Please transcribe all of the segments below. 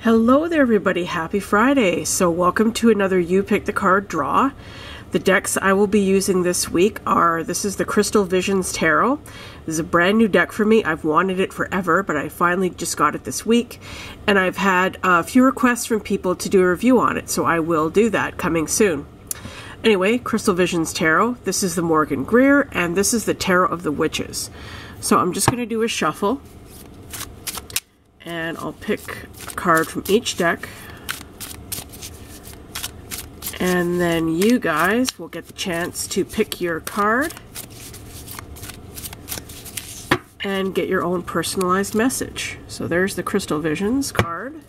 Hello there everybody, happy Friday. So welcome to another You Pick the Card draw. The decks I will be using this week are, this is the Crystal Visions Tarot. This is a brand new deck for me. I've wanted it forever, but I finally just got it this week. And I've had a few requests from people to do a review on it, so I will do that coming soon. Anyway, Crystal Visions Tarot. This is the Morgan Greer, and this is the Tarot of the Witches. So I'm just going to do a shuffle. And I'll pick a card from each deck. And then you guys will get the chance to pick your card and get your own personalized message. So there's the Crystal Visions card.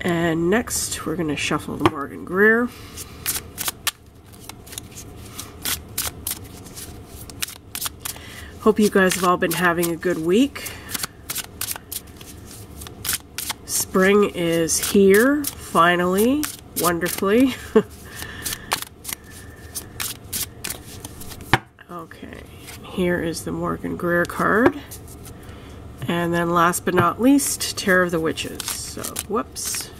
And next we're going to shuffle the Morgan Greer. Hope you guys have all been having a good week. Spring is here, finally, wonderfully. Okay, here is the Morgan Greer card. And then last but not least, Tarot of the Witches. So, whoops.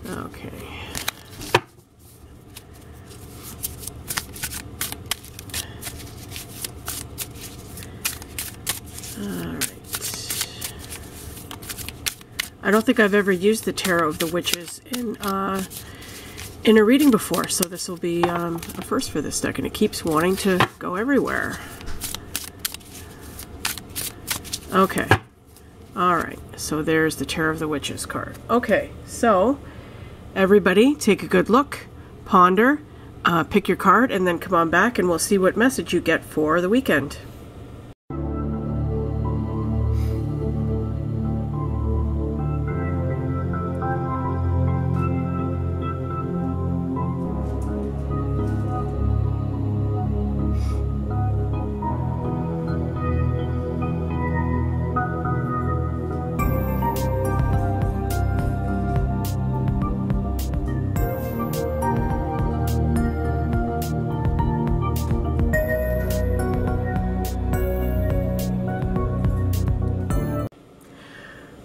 Okay. Alright. I don't think I've ever used the Tarot of the Witches in a reading before, so this will be a first for this deck, and it keeps wanting to go everywhere. Okay. Alright, so there's the Tarot of the Witches card. Okay, so everybody take a good look, ponder, pick your card, and then come on back and we'll see what message you get for the weekend.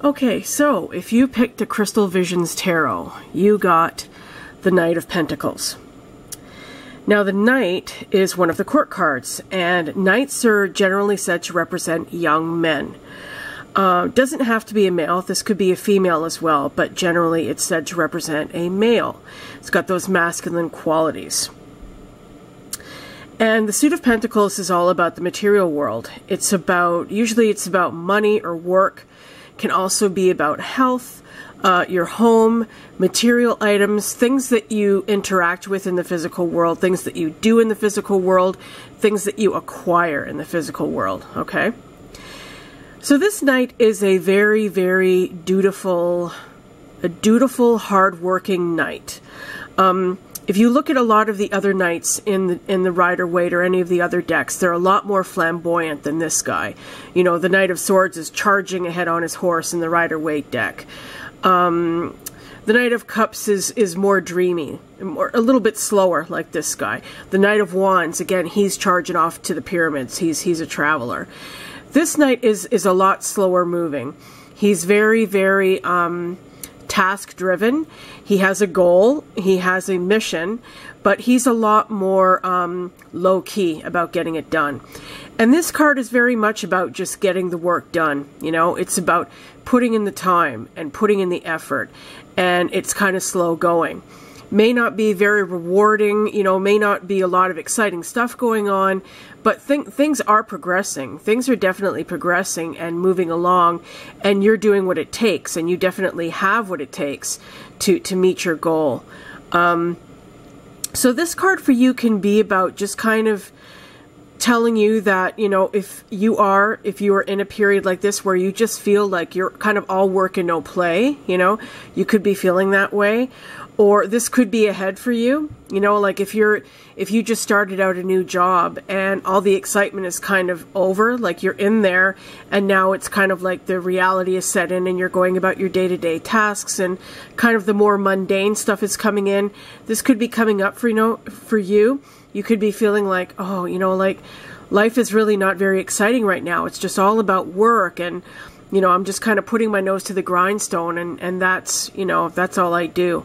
Okay, so if you picked the Crystal Visions Tarot, you got the Knight of Pentacles. Now the Knight is one of the court cards, and Knights are generally said to represent young men. Doesn't have to be a male, this could be a female as well, but generally it's said to represent a male. It's got those masculine qualities. And the Suit of Pentacles is all about the material world. It's about, usually it's about money or work. Can also be about health, your home, material items, things that you interact with in the physical world, things that you do in the physical world, things that you acquire in the physical world, okay? So this knight is a very, very dutiful, hard-working knight. If you look at a lot of the other knights in the Rider-Waite or any of the other decks, they're a lot more flamboyant than this guy. You know, the Knight of Swords is charging ahead on his horse in the Rider-Waite deck. The Knight of Cups is more dreamy, a little bit slower like this guy. The Knight of Wands, again, he's charging off to the pyramids. He's a traveler. This knight is a lot slower moving. He's very, very task-driven. He has a goal, he has a mission, but he's a lot more low-key about getting it done. And this card is very much about just getting the work done. You know, it's about putting in the time and putting in the effort, and it's kind of slow going. May not be very rewarding, you know, may not be a lot of exciting stuff going on, but things are progressing. Things are definitely progressing and moving along, and you're doing what it takes, and you definitely have what it takes to meet your goal. So this card for you can be about just kind of telling you that, you know, if you are in a period like this where you just feel like you're kind of all work and no play, you know, you could be feeling that way. Or this could be ahead for you, you know, like if you just started out a new job and all the excitement is kind of over, like you're in there and now it's kind of like the reality is set in and you're going about your day-to-day tasks and kind of the more mundane stuff is coming in. This could be coming up for, you know, for you. You could be feeling like, oh, you know, like life is really not very exciting right now. It's just all about work and, you know, I'm just kind of putting my nose to the grindstone, and that's, you know, that's all I do.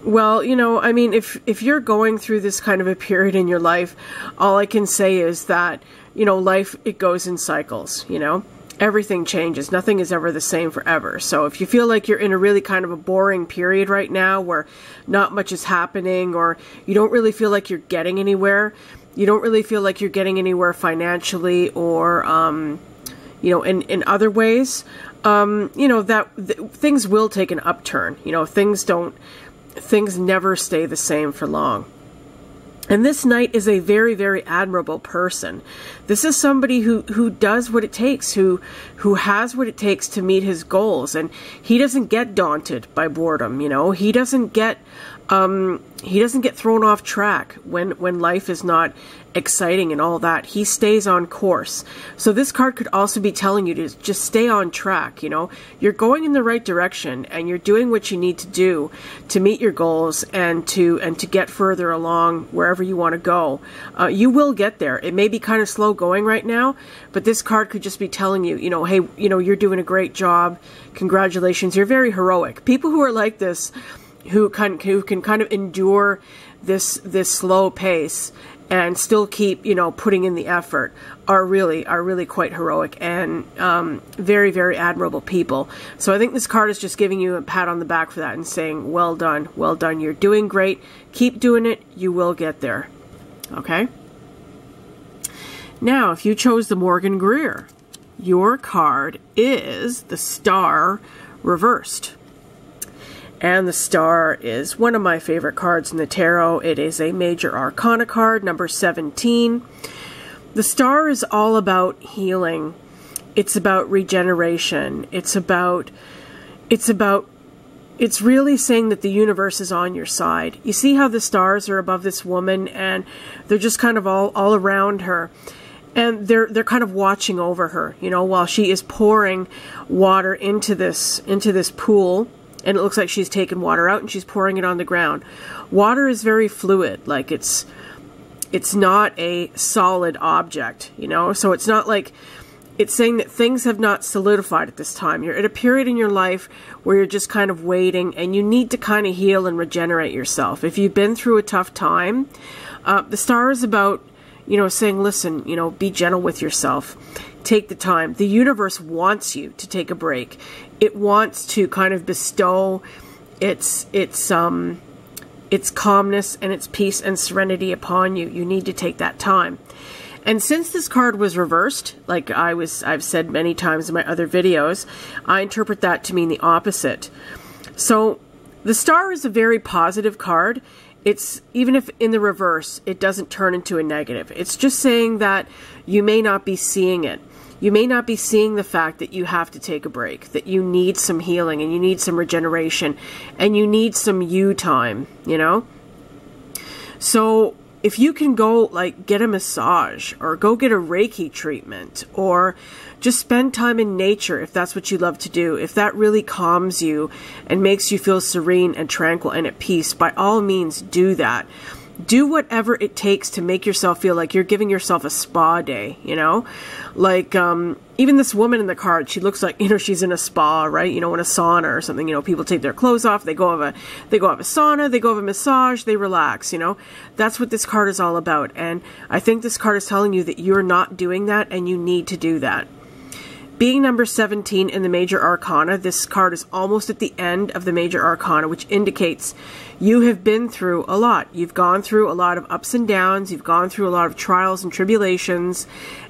Well, you know, I mean, if you're going through this kind of a period in your life, all I can say is that, you know, life, it goes in cycles, you know. Everything changes. Nothing is ever the same forever. So if you feel like you're in a really kind of a boring period right now where not much is happening, or you don't really feel like you're getting anywhere, you don't really feel like you're getting anywhere financially or, you know, in other ways, you know, things will take an upturn. You know, things never stay the same for long. And this knight is a very, very admirable person. This is somebody who does what it takes, who has what it takes to meet his goals, and he doesn't get daunted by boredom. You know, he doesn't get thrown off track when life is not exciting and all that. He stays on course. So this card could also be telling you to just stay on track. You know, you're going in the right direction, and you're doing what you need to do to meet your goals and to get further along wherever you want to go. You will get there. It may be kind of slow going right now, but this card could just be telling you, you know, hey, you know, you're doing a great job. Congratulations. You're very heroic. People who are like this, who can kind of endure this slow pace and still keep, you know, putting in the effort, are really quite heroic and very, very admirable people. So I think this card is just giving you a pat on the back for that and saying, well done, well done. You're doing great. Keep doing it. You will get there. Okay? Now, if you chose the Morgan Greer, your card is the Star reversed. And the Star is one of my favorite cards in the tarot. It is a Major Arcana card, number 17. The Star is all about healing. It's about regeneration. It's really saying that the universe is on your side. You see how the stars are above this woman, and they're just kind of all around her. And they're kind of watching over her, you know, while she is pouring water into this pool. And it looks like she's taken water out and she's pouring it on the ground. Water is very fluid, like it's not a solid object, you know? So it's not like, it's saying that things have not solidified at this time. You're at a period in your life where you're just kind of waiting, and you need to kind of heal and regenerate yourself. If you've been through a tough time, the Star is about, you know, saying, listen, you know, be gentle with yourself. Take the time. The universe wants you to take a break. It wants to kind of bestow its calmness and its peace and serenity upon you. You need to take that time. And since this card was reversed, like I've said many times in my other videos, I interpret that to mean the opposite. So the Star is a very positive card. It's, even if in the reverse, it doesn't turn into a negative. It's just saying that you may not be seeing it. You may not be seeing the fact that you have to take a break, that you need some healing and you need some regeneration and you need some you time, you know? So if you can go, like, get a massage or go get a Reiki treatment or just spend time in nature if that's what you love to do, if that really calms you and makes you feel serene and tranquil and at peace, by all means do that. Do whatever it takes to make yourself feel like you're giving yourself a spa day, you know? Like, even this woman in the card, she looks like, you know, she's in a spa, right? You know, in a sauna or something, you know, people take their clothes off, they go have a sauna, they go have a massage, they relax, you know? That's what this card is all about. And I think this card is telling you that you're not doing that and you need to do that. Being number 17 in the Major Arcana, this card is almost at the end of the Major Arcana, which indicates you have been through a lot. You've gone through a lot of ups and downs. You've gone through a lot of trials and tribulations.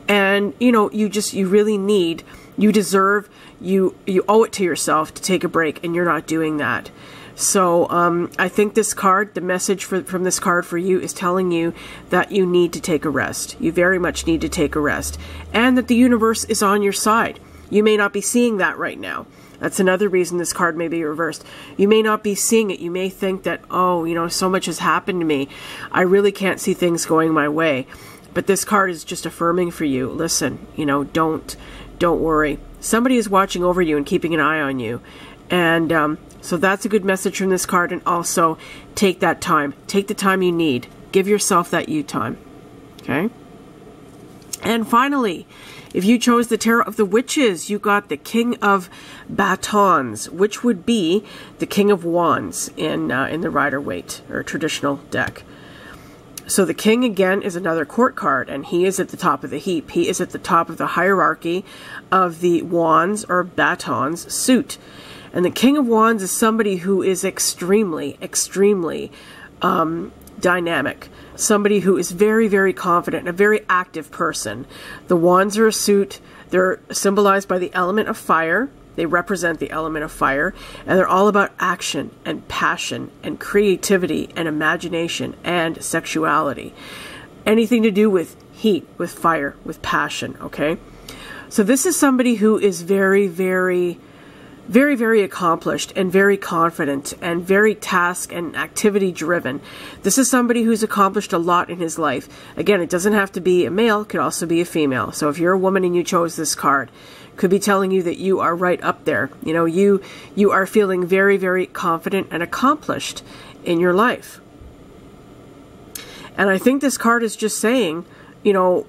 And, you know, you really need, you deserve, you owe it to yourself to take a break, and you're not doing that. So I think this card, the message from this card for you is telling you that you need to take a rest. You very much need to take a rest. And that the universe is on your side. You may not be seeing that right now. That's another reason this card may be reversed. You may not be seeing it. You may think that, oh, you know, so much has happened to me. I really can't see things going my way. But this card is just affirming for you. Listen, you know, don't worry. Somebody is watching over you and keeping an eye on you. And so that's a good message from this card. And also, take that time. Take the time you need. Give yourself that you time. Okay? And finally, if you chose the Tarot of the Witches, you got the King of Batons, which would be the King of Wands in the Rider-Waite or traditional deck. So the King, again, is another court card, and he is at the top of the heap. He is at the top of the hierarchy of the Wands or Batons suit. And the King of Wands is somebody who is extremely, extremely dynamic. Somebody who is very, very confident and a very active person. The Wands are a suit. They're symbolized by the element of fire. They represent the element of fire. And they're all about action and passion and creativity and imagination and sexuality. Anything to do with heat, with fire, with passion, okay? So this is somebody who is very, very, very, very accomplished and very confident and very task and activity driven. This is somebody who's accomplished a lot in his life. Again, it doesn't have to be a male, it could also be a female. So if you're a woman and you chose this card, could be telling you that you are right up there. You know, you are feeling very, very confident and accomplished in your life. And I think this card is just saying, you know,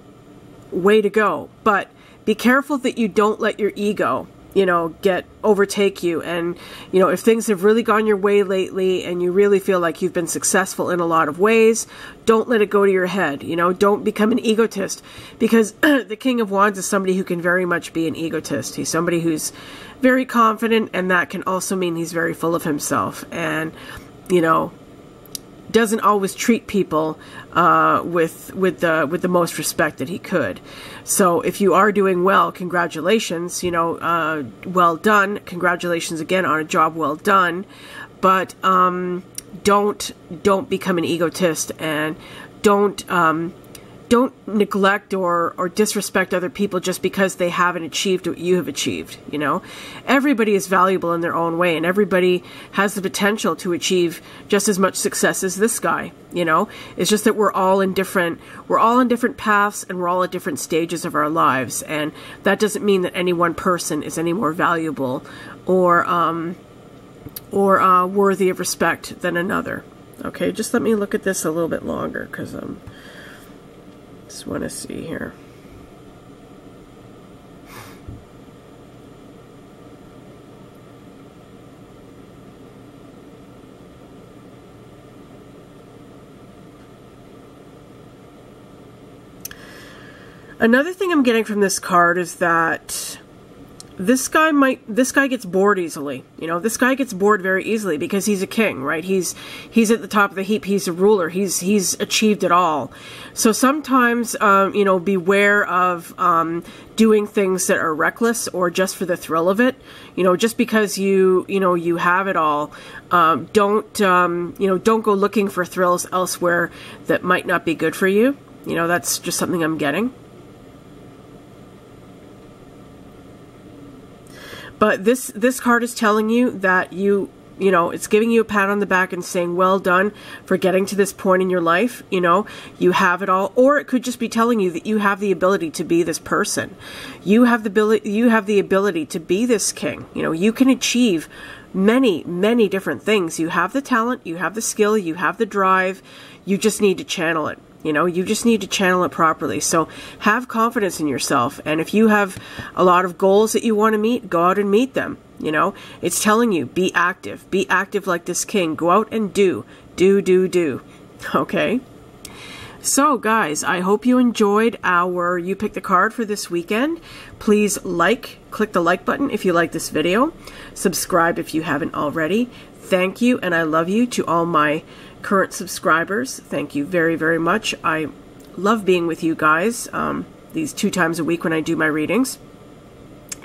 way to go. But be careful that you don't let your ego, you know, overtake you. And, you know, if things have really gone your way lately and you really feel like you've been successful in a lot of ways, don't let it go to your head. You know, don't become an egotist, because the King of Wands is somebody who can very much be an egotist. He's somebody who's very confident, and that can also mean he's very full of himself and, you know, doesn't always treat people with the most respect that he could. So if you are doing well, congratulations, you know, well done. Congratulations again on a job well done. But don't become an egotist, and don't neglect or disrespect other people just because they haven't achieved what you have achieved. You know, everybody is valuable in their own way, and everybody has the potential to achieve just as much success as this guy. You know, it's just that we're all in different paths, and we're all at different stages of our lives, and that doesn't mean that any one person is any more valuable or worthy of respect than another. Okay, just let me look at this a little bit longer, because just want to see here. Another thing I'm getting from this card is that this guy gets bored easily. You know, this guy gets bored very easily because he's a king, right? He's at the top of the heap. He's a ruler. He's achieved it all. So sometimes, you know, beware of doing things that are reckless or just for the thrill of it. You know, just because you have it all, don't go looking for thrills elsewhere that might not be good for you. You know, that's just something I'm getting. But this card is telling you that you know, it's giving you a pat on the back and saying, well done for getting to this point in your life. You know, you have it all. Or it could just be telling you that you have the ability to be this person. You have the ability to be this king. You know, you can achieve many, many different things. You have the talent, you have the skill, you have the drive. You just need to channel it. You know, you just need to channel it properly. So have confidence in yourself. And if you have a lot of goals that you want to meet, go out and meet them. You know, it's telling you, be active. Be active like this king. Go out and do. Okay? So, guys, I hope you enjoyed our You Pick the Card for this weekend. Please click the like button if you like this video. Subscribe if you haven't already. Thank you, and I love you to all my current subscribers. Thank you very, very much. I love being with you guys these 2 times a week when I do my readings.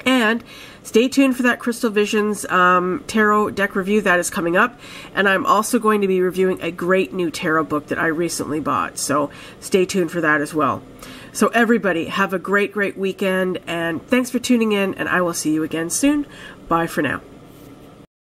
And stay tuned for that Crystal Visions tarot deck review that is coming up. And I'm also going to be reviewing a great new tarot book that I recently bought. So stay tuned for that as well. So everybody, have a great, great weekend. And thanks for tuning in. And I will see you again soon. Bye for now.